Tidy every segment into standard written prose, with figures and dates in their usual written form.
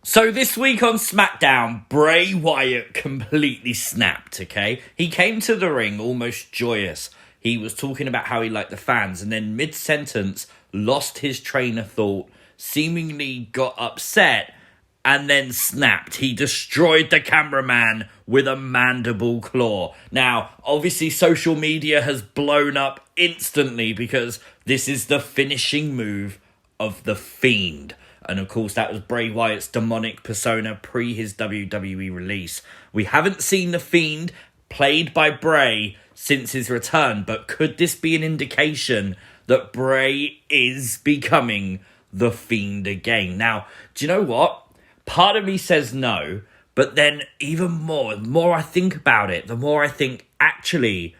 So this week on Smackdown, Bray Wyatt completely snapped, okay? He came to the ring almost joyous. He was talking about how he liked the fans, and then mid-sentence lost his train of thought, seemingly got upset, and then snapped. He destroyed the cameraman with a mandible claw. Now, obviously social media has blown up instantly because this is the finishing move of the Fiend. And of course, that was Bray Wyatt's demonic persona pre his WWE release. We haven't seen the Fiend played by Bray since his return, but could this be an indication that Bray is becoming the Fiend again? Now, do you know what? Part of me says no, but then even more, the more I think about it, the more I think actually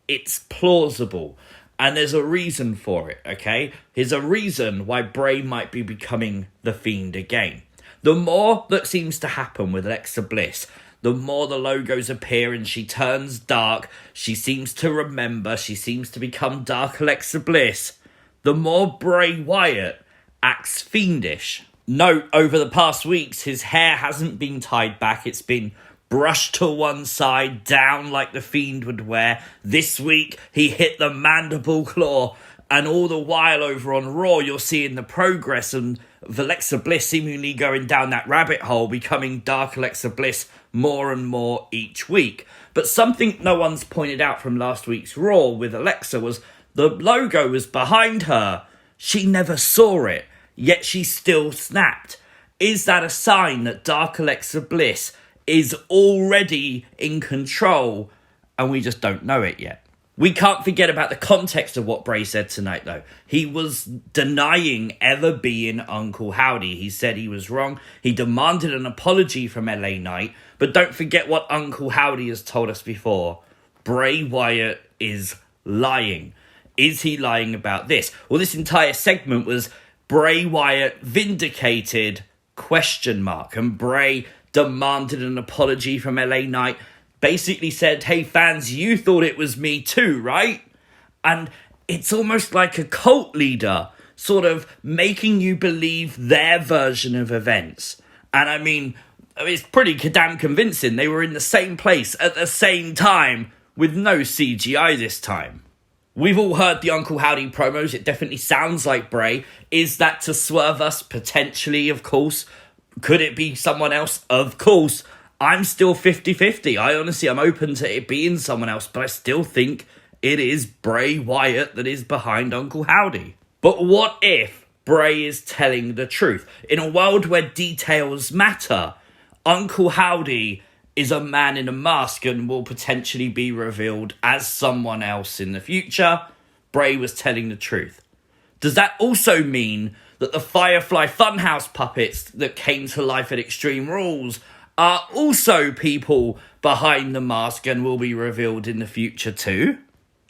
it's plausible. And there's a reason for it, okay? Here's a reason why Bray might be becoming the Fiend again. The more that seems to happen with Alexa Bliss, the more the logos appear and she turns dark, she seems to remember, she seems to become Dark Alexa Bliss, the more Bray Wyatt acts fiendish. Note, over the past weeks, his hair hasn't been tied back, it's been brushed to one side, down like the Fiend would wear. This week, he hit the mandible claw, and all the while over on Raw, you're seeing the progress of Alexa Bliss seemingly going down that rabbit hole, becoming Dark Alexa Bliss more and more each week. But something no one's pointed out from last week's Raw with Alexa was the logo was behind her. She never saw it, yet she still snapped. Is that a sign that Dark Alexa Bliss is already in control and we just don't know it yet? We can't forget about the context of what Bray said tonight, though. He was denying ever being Uncle Howdy. He said he was wrong. He demanded an apology from LA Knight. But don't forget what Uncle Howdy has told us before. Bray Wyatt is lying. Is he lying about this? Well, this entire segment was Bray Wyatt vindicated ? And Bray demanded an apology from LA Knight, basically said, hey fans, you thought it was me too, right? And it's almost like a cult leader sort of making you believe their version of events. And I mean, it's pretty damn convincing. They were in the same place at the same time with no CGI this time. We've all heard the Uncle Howdy promos. It definitely sounds like Bray. Is that to swerve us? Potentially, of course. Could it be someone else? Of course. I'm still 50-50. I'm open to it being someone else, but I still think it is Bray Wyatt that is behind Uncle Howdy. But what if Bray is telling the truth? In a world where details matter, Uncle Howdy is a man in a mask and will potentially be revealed as someone else in the future. Bray was telling the truth. Does that also mean that the Firefly funhouse puppets that came to life at Extreme Rules are also people behind the mask and will be revealed in the future too?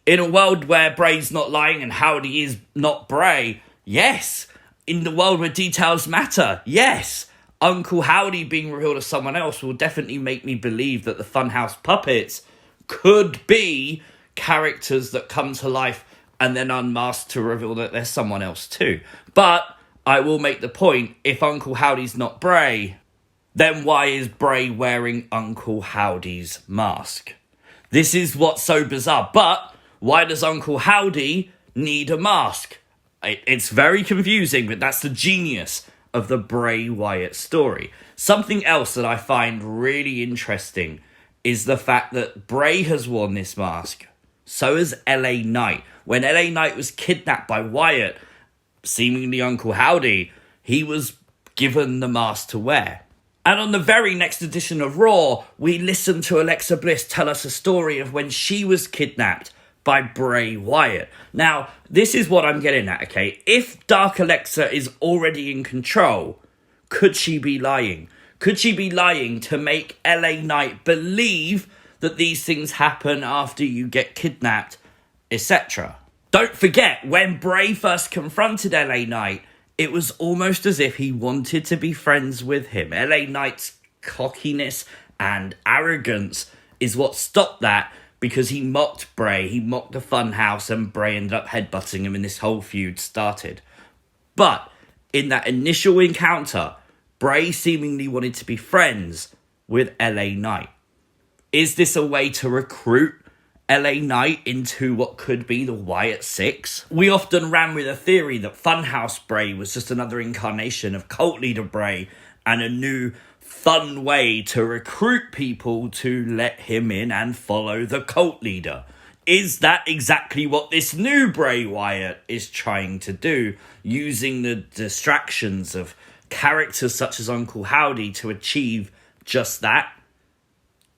In a world where Bray's not lying and Howdy is not Bray, yes. In the world where details matter, yes. Uncle Howdy being revealed as someone else will definitely make me believe that the funhouse puppets could be characters that come to life and then unmasked to reveal that there's someone else too. But I will make the point, if Uncle Howdy's not Bray, then why is Bray wearing Uncle Howdy's mask? This is what's so bizarre. But why does Uncle Howdy need a mask? It's very confusing, but that's the genius of the Bray Wyatt story. Something else that I find really interesting is the fact that Bray has worn this mask. So has LA Knight. When LA Knight was kidnapped by Wyatt, seemingly Uncle Howdy, he was given the mask to wear. And on the very next edition of Raw, we listened to Alexa Bliss tell us a story of when she was kidnapped by Bray Wyatt. Now, this is what I'm getting at, okay? If Dark Alexa is already in control, could she be lying? Could she be lying to make LA Knight believe that these things happen after you get kidnapped, etc.? Don't forget, when Bray first confronted LA Knight, it was almost as if he wanted to be friends with him. LA Knight's cockiness and arrogance is what stopped that, because he mocked Bray, he mocked the funhouse, and Bray ended up headbutting him and this whole feud started. But in that initial encounter, Bray seemingly wanted to be friends with LA Knight. Is this a way to recruit LA Knight into what could be the Wyatt Six? We often ran with a theory that Funhouse Bray was just another incarnation of Cult Leader Bray and a new fun way to recruit people to let him in and follow the cult leader. Is that exactly what this new Bray Wyatt is trying to do, using the distractions of characters such as Uncle Howdy to achieve just that?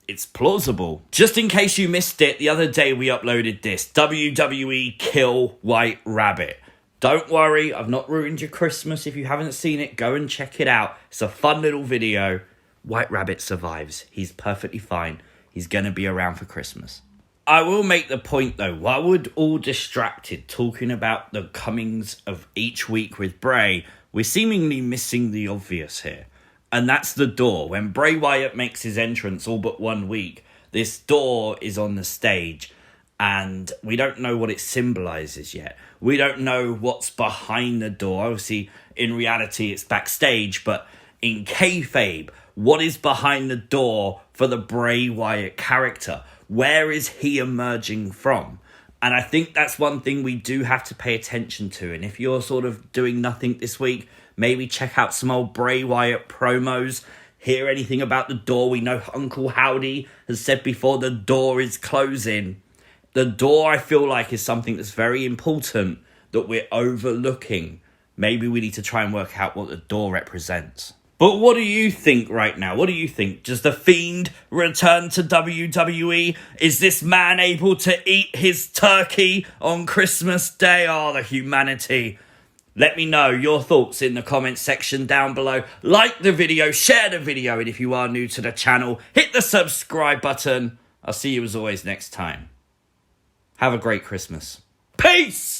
It's plausible. Just in case you missed it, the other day we uploaded this. WWE Kill White Rabbit. Don't worry, I've not ruined your Christmas. If you haven't seen it, go and check it out. It's a fun little video. White Rabbit survives. He's perfectly fine. He's going to be around for Christmas. I will make the point though, why would all distracted talking about the comings of each week with Bray, we're seemingly missing the obvious here. And that's the door. When Bray Wyatt makes his entrance all but 1 week, this door is on the stage and we don't know what it symbolizes yet. We don't know what's behind the door. Obviously, in reality, it's backstage, but in kayfabe, what is behind the door for the Bray Wyatt character? Where is he emerging from? And I think that's one thing we do have to pay attention to. And if you're sort of doing nothing this week, maybe check out some old Bray Wyatt promos. Hear anything about the door. We know Uncle Howdy has said before the door is closing. The door, I feel like, is something that's very important that we're overlooking. Maybe we need to try and work out what the door represents. But what do you think right now? What do you think? Does the Fiend return to WWE? Is this man able to eat his turkey on Christmas Day? Oh, the humanity. Let me know your thoughts in the comments section down below. Like the video, share the video, and if you are new to the channel, hit the subscribe button. I'll see you as always next time. Have a great Christmas. Peace!